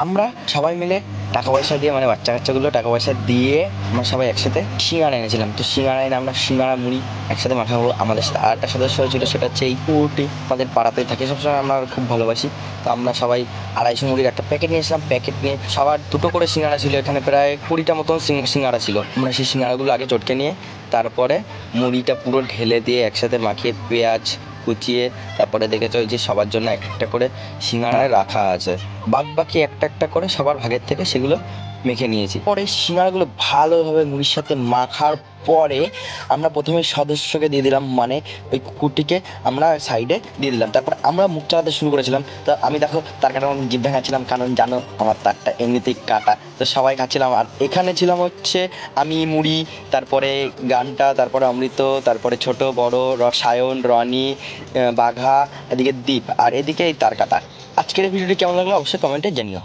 আমরা সবাই মিলে টাকা পয়সা দিয়ে মানে বাচ্চা কাচ্চাগুলো টাকা পয়সা দিয়ে আমরা সবাই একসাথে সিঙ্গারা এনেছিলাম। তো সিঙ্গারা এনে আমরা সিঙ্গারা মুড়ি একসাথে মাখাবো। আমাদের সাথে আরেকটা সদস্য ছিল, সেটা হচ্ছে এই পুরোটি আমাদের পাড়াতেই থাকে, সবসময় আমরা খুব ভালোবাসি। তো আমরা সবাই 250 মুড়ির একটা প্যাকেট নিয়েছিলাম। প্যাকেট নিয়ে সবার দুটো করে সিঙ্গারা ছিল, এখানে প্রায় 20টা মতন সিঙ্গারা ছিল। আমরা সেই সিঙ্গারাগুলো আগে চটকে নিয়ে তারপরে মুড়িটা পুরো ঢেলে দিয়ে একসাথে মাখিয়ে পেঁয়াজ কুচিয়ে তারপরে দেখেছো ওই যে সবার জন্য একটা করে সিঙ্গাড়ায় রাখা আছে, বাকি একটা একটা করে সবার ভাগের থেকে সেগুলো মেখে নিয়েছি। পরে সিঙ্গাড়াগুলো ভালোভাবে মুড়ির সাথে মাখার পরে আমরা প্রথমে সদস্যকে দিয়ে দিলাম, মানে ওই কুকুরটিকে আমরা সাইডে দিয়ে দিলাম। তারপর আমরা মুখ চালাতে শুরু করেছিলাম। তো আমি দেখো তার কাটা জিভ ভেঙাচ্ছিলাম, কারণ জানো আমার তারটা এমনিতেই কাটা। তো সবাই খাচ্ছিলাম, আর এখানে ছিলাম হচ্ছে আমি, মুড়ি, তারপরে গানটা, তারপরে অমৃত, তারপরে ছোট বড়, সায়ন, রনি, বাঘা, এদিকে দ্বীপ, আর এদিকে এই তার কাটা। আজকের ভিডিওটি কেমন লাগলো অবশ্যই কমেন্টে জানিও।